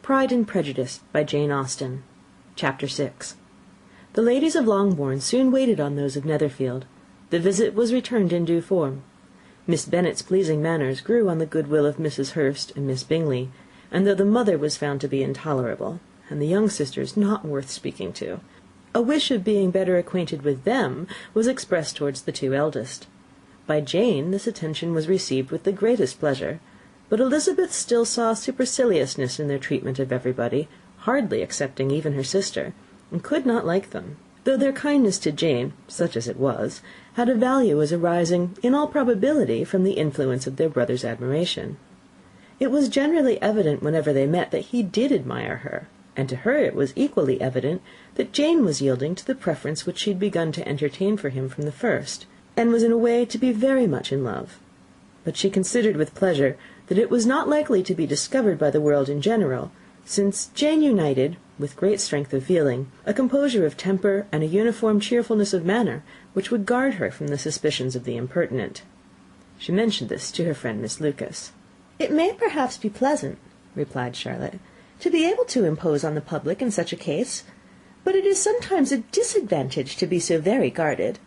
Pride and Prejudice by Jane Austen. Chapter 6. The ladies of Longbourn soon waited on those of Netherfield. The visit was returned in due form. Miss Bennet's pleasing manners grew on the goodwill of Mrs. Hurst and Miss Bingley, and though the mother was found to be intolerable, and the young sisters not worth speaking to, a wish of being better acquainted with them was expressed towards the two eldest. By Jane this attention was received with the greatest pleasure, but Elizabeth still saw superciliousness in their treatment of everybody, hardly excepting even her sister, and could not like them, though their kindness to Jane, such as it was, had a value as arising, in all probability, from the influence of their brother's admiration. It was generally evident whenever they met that he did admire her, and to her it was equally evident that Jane was yielding to the preference which she had begun to entertain for him from the first, and was in a way to be very much in love. But she considered with pleasure that it was not likely to be discovered by the world in general, since Jane united, with great strength of feeling, a composure of temper and a uniform cheerfulness of manner which would guard her from the suspicions of the impertinent. She mentioned this to her friend Miss Lucas. "It may perhaps be pleasant," replied Charlotte, "to be able to impose on the public in such a case, but it is sometimes a disadvantage to be so very guarded.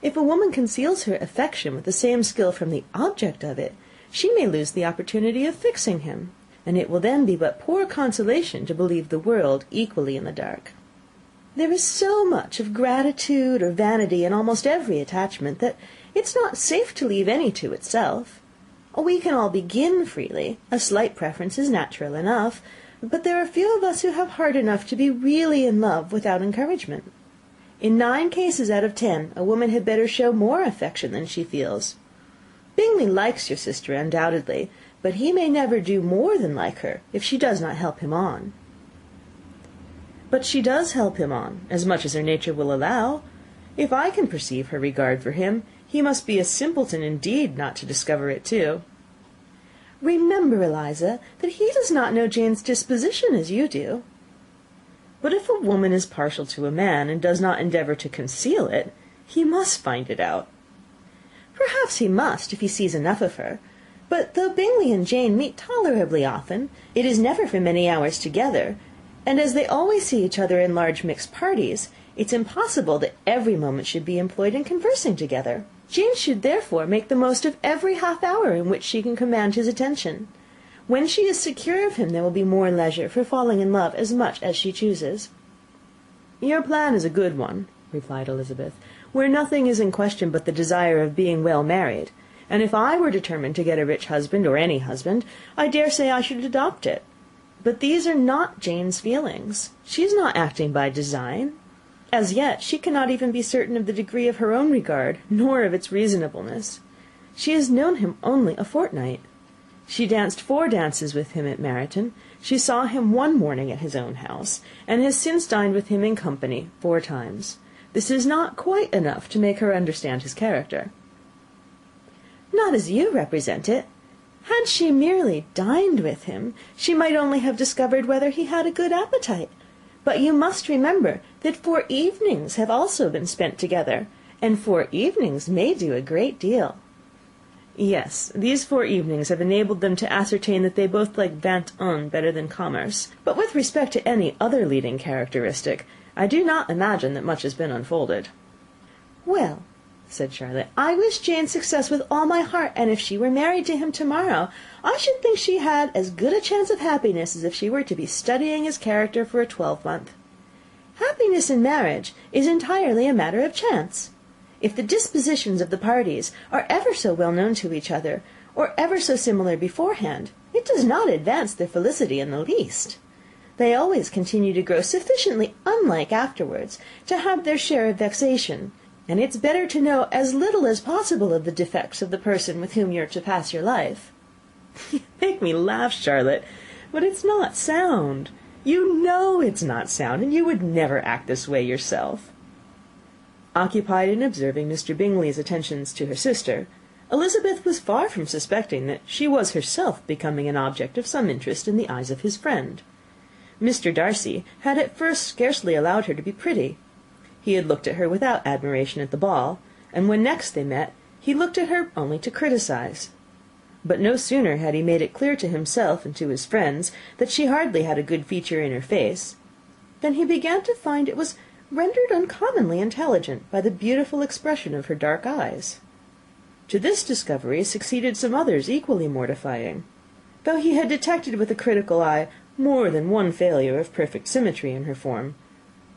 If a woman conceals her affection with the same skill from the object of it, she may lose the opportunity of fixing him, and it will then be but poor consolation to believe the world equally in the dark. There is so much of gratitude or vanity in almost every attachment that it's not safe to leave any to itself. We can all begin freely, a slight preference is natural enough, but there are few of us who have heart enough to be really in love without encouragement. In 9 cases out of 10, a woman had better show more affection than she feels. Bingley likes your sister undoubtedly, but he may never do more than like her if she does not help him on." "But she does help him on, as much as her nature will allow. If I can perceive her regard for him, he must be a simpleton indeed not to discover it too." "Remember, Eliza, that he does not know Jane's disposition as you do." "But if a woman is partial to a man, and does not endeavour to conceal it, he must find it out." "Perhaps he must, if he sees enough of her. But though Bingley and Jane meet tolerably often, it is never for many hours together, and as they always see each other in large mixed parties, it's impossible that every moment should be employed in conversing together. Jane should therefore make the most of every half hour in which she can command his attention. When she is secure of him, there will be more leisure for falling in love as much as she chooses." "Your plan is a good one," replied Elizabeth, "where nothing is in question but the desire of being well married, and if I were determined to get a rich husband, or any husband, I dare say I should adopt it. But these are not Jane's feelings. She is not acting by design. As yet she cannot even be certain of the degree of her own regard, nor of its reasonableness. She has known him only a fortnight. She danced 4 dances with him at Meryton. She saw him one morning at his own house, and has since dined with him in company 4 times. This is not quite enough to make her understand his character." "Not as you represent it. Had she merely dined with him, she might only have discovered whether he had a good appetite. But you must remember that 4 evenings have also been spent together, and 4 evenings may do a great deal." "Yes, these 4 evenings have enabled them to ascertain that they both like vingt un better than commerce. But with respect to any other leading characteristic, I do not imagine that much has been unfolded." "Well," said Charlotte, "I wish Jane success with all my heart, and if she were married to him to-morrow, I should think she had as good a chance of happiness as if she were to be studying his character for a 12-month. Happiness in marriage is entirely a matter of chance. If the dispositions of the parties are ever so well known to each other, or ever so similar beforehand, it does not advance their felicity in the least. They always continue to grow sufficiently unlike afterwards to have their share of vexation, and it's better to know as little as possible of the defects of the person with whom you're to pass your life." "You make me laugh, Charlotte, but it's not sound. You know it's not sound, and you would never act this way yourself." Occupied in observing Mr. Bingley's attentions to her sister, Elizabeth was far from suspecting that she was herself becoming an object of some interest in the eyes of his friend. Mr. Darcy had at first scarcely allowed her to be pretty. He had looked at her without admiration at the ball, and when next they met, he looked at her only to criticize. But no sooner had he made it clear to himself and to his friends that she hardly had a good feature in her face, than he began to find it was rendered uncommonly intelligent by the beautiful expression of her dark eyes. To this discovery succeeded some others equally mortifying. Though he had detected with a critical eye more than one failure of perfect symmetry in her form,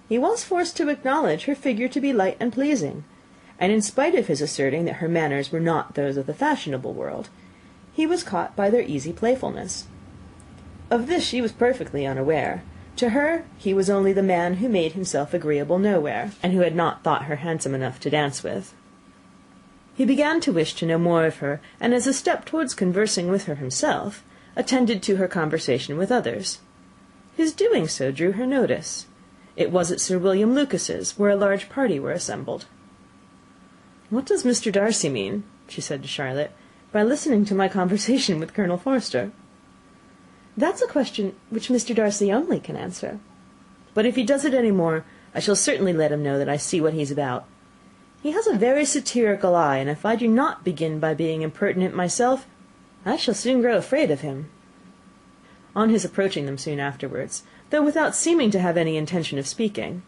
he was forced to acknowledge her figure to be light and pleasing, and in spite of his asserting that her manners were not those of the fashionable world, he was caught by their easy playfulness. Of this she was perfectly unaware. To her he was only the man who made himself agreeable nowhere, and who had not thought her handsome enough to dance with. He began to wish to know more of her, and as a step towards conversing with her himself, attended to her conversation with others. His doing so drew her notice. It was at Sir William Lucas's, where a large party were assembled. "What does Mr. Darcy mean," she said to Charlotte, "by listening to my conversation with Colonel Forster?" "That's a question which Mr. Darcy only can answer. But if he does it any more, I shall certainly let him know that I see what he's about. He has a very satirical eye, and if I do not begin by being impertinent myself, I shall soon grow afraid of him." On his approaching them soon afterwards, though without seeming to have any intention of speaking,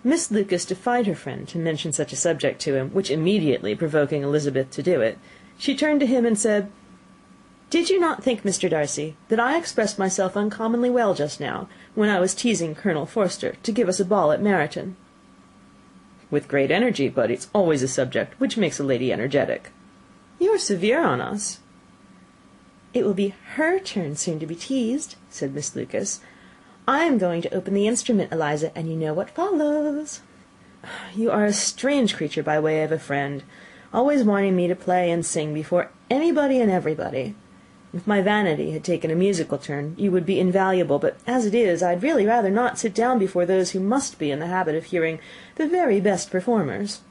Miss Lucas defied her friend to mention such a subject to him, which immediately provoking Elizabeth to do it, she turned to him and said, "Did you not think, Mr. Darcy, that I expressed myself uncommonly well just now, when I was teasing Colonel Forster to give us a ball at Meryton?" "With great energy, but it's always a subject which makes a lady energetic." "You are severe on us." "It will be her turn soon to be teased," said Miss Lucas. "I am going to open the instrument, Eliza, and you know what follows." "You are a strange creature by way of a friend, always wanting me to play and sing before anybody and everybody. If my vanity had taken a musical turn, you would be invaluable, but as it is, I'd really rather not sit down before those who must be in the habit of hearing the very best performers."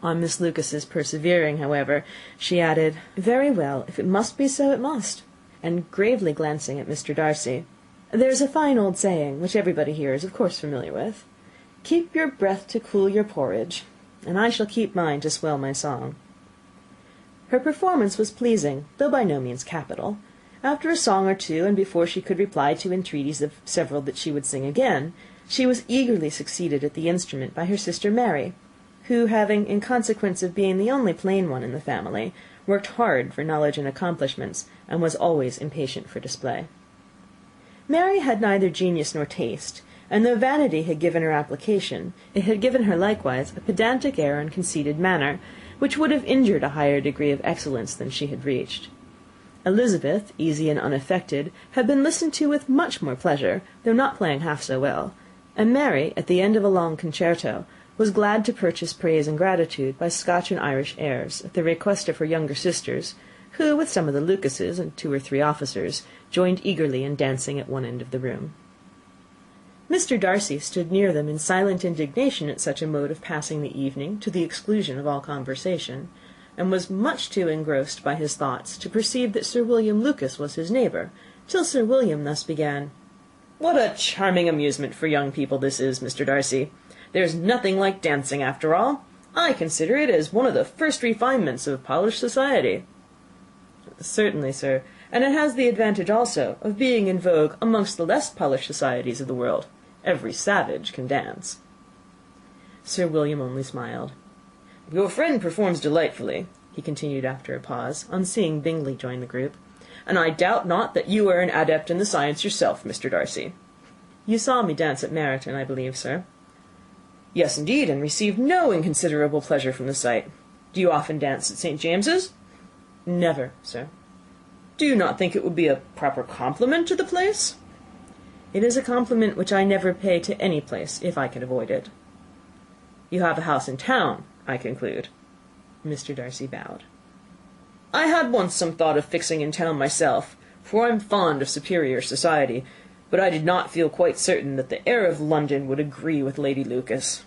On Miss Lucas's persevering, however, she added, "Very well, if it must be so, it must," and gravely glancing at Mr. Darcy, "There's a fine old saying, which everybody here is of course familiar with, 'Keep your breath to cool your porridge,' and I shall keep mine to swell my song." Her performance was pleasing, though by no means capital. After a song or two, and before she could reply to entreaties of several that she would sing again, she was eagerly succeeded at the instrument by her sister Mary, who, having, in consequence of being the only plain one in the family, worked hard for knowledge and accomplishments, and was always impatient for display. Mary had neither genius nor taste, and though vanity had given her application, it had given her likewise a pedantic air and conceited manner, which would have injured a higher degree of excellence than she had reached. Elizabeth, easy and unaffected, had been listened to with much more pleasure, though not playing half so well, and Mary, at the end of a long concerto, was glad to purchase praise and gratitude by Scotch and Irish airs, at the request of her younger sisters, who, with some of the Lucases and 2 or 3 officers, joined eagerly in dancing at one end of the room. Mr. Darcy stood near them in silent indignation at such a mode of passing the evening, to the exclusion of all conversation, and was much too engrossed by his thoughts to perceive that Sir William Lucas was his neighbour, till Sir William thus began: "What a charming amusement for young people this is, Mr. Darcy! There's nothing like dancing, after all. I consider it as one of the first refinements of polished society." "Certainly, sir, and it has the advantage also of being in vogue amongst the less polished societies of the world. Every savage can dance." Sir William only smiled. "Your friend performs delightfully," he continued after a pause, on seeing Bingley join the group, "and I doubt not that you are an adept in the science yourself, Mr. Darcy." "You saw me dance at Meryton, I believe, sir?" "Yes, indeed, and received no inconsiderable pleasure from the sight. Do you often dance at St. James's?" "Never, sir." "Do you not think it would be a proper compliment to the place?" "It is a compliment which I never pay to any place, if I can avoid it." "You have a house in town, I conclude." Mr. Darcy bowed. "I had once some thought of fixing in town myself, for I am fond of superior society, but I did not feel quite certain that the air of London would agree with Lady Lucas."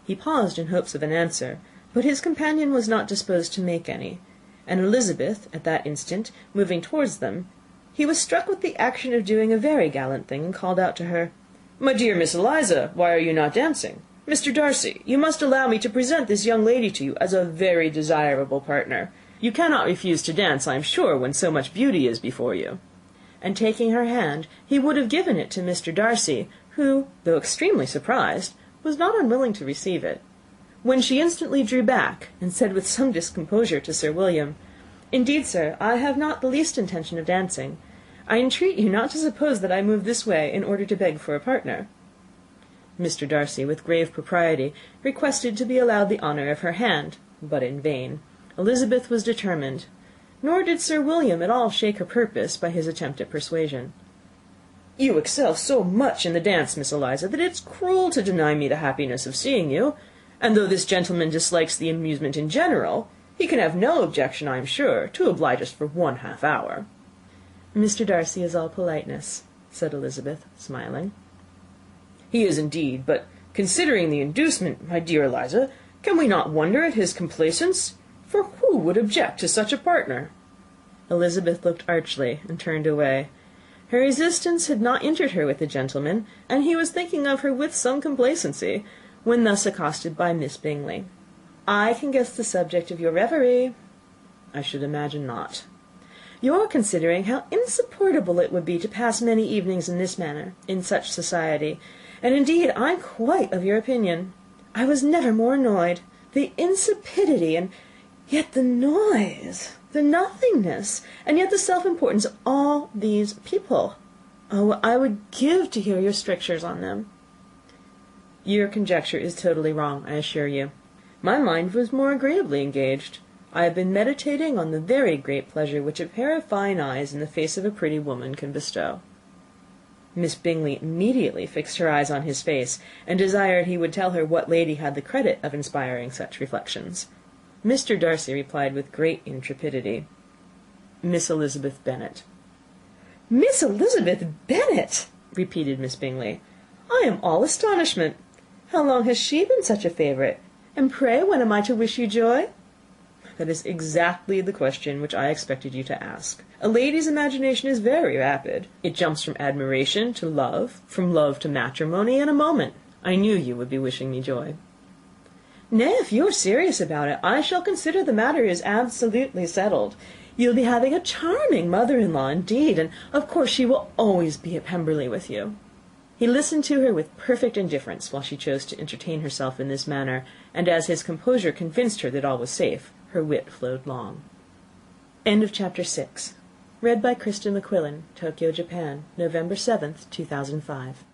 He paused in hopes of an answer, but his companion was not disposed to make any, and Elizabeth, at that instant, moving towards them, he was struck with the action of doing a very gallant thing, and called out to her, "My dear Miss Eliza, why are you not dancing? Mr. Darcy, you must allow me to present this young lady to you as a very desirable partner. You cannot refuse to dance, I am sure, when so much beauty is before you." And taking her hand, he would have given it to Mr. Darcy, who, though extremely surprised, was not unwilling to receive it, when she instantly drew back, and said with some discomposure to Sir William, "Indeed, sir, I have not the least intention of dancing. I entreat you not to suppose that I move this way in order to beg for a partner." Mr. Darcy, with grave propriety, requested to be allowed the honour of her hand, but in vain. Elizabeth was determined, nor did Sir William at all shake her purpose by his attempt at persuasion. "You excel so much in the dance, Miss Eliza, that it's cruel to deny me the happiness of seeing you; and though this gentleman dislikes the amusement in general, he can have no objection, I am sure, to oblige us for 1/2 hour." "Mr. Darcy is all politeness," said Elizabeth, smiling. "He is indeed; but considering the inducement, my dear Eliza, can we not wonder at his complaisance? For who would object to such a partner?" Elizabeth looked archly, and turned away. Her resistance had not injured her with the gentleman, and he was thinking of her with some complacency, when thus accosted by Miss Bingley. "I can guess the subject of your reverie." "I should imagine not." "You're considering how insupportable it would be to pass many evenings in this manner, in such society, and indeed I'm quite of your opinion. I was never more annoyed. The insipidity, and yet the noise, the nothingness, and yet the self-importance of all these people. Oh, I would give to hear your strictures on them." "Your conjecture is totally wrong, I assure you. My mind was more agreeably engaged. I have been meditating on the very great pleasure which a pair of fine eyes in the face of a pretty woman can bestow." Miss Bingley immediately fixed her eyes on his face, and desired he would tell her what lady had the credit of inspiring such reflections. Mr. Darcy replied with great intrepidity, "Miss Elizabeth Bennet." "Miss Elizabeth Bennet!" repeated Miss Bingley. "I am all astonishment. How long has she been such a favourite? And pray when am I to wish you joy?" "That is exactly the question which I expected you to ask. A lady's imagination is very rapid. It jumps from admiration to love, from love to matrimony, in a moment. I knew you would be wishing me joy." "Nay, if you are serious about it, I shall consider the matter is absolutely settled. You'll be having a charming mother-in-law indeed, and of course she will always be at Pemberley with you." He listened to her with perfect indifference while she chose to entertain herself in this manner, and as his composure convinced her that all was safe, her wit flowed long. Chapter 6. Read by Krista McQuillan, Tokyo, Japan, November 7th, 2005.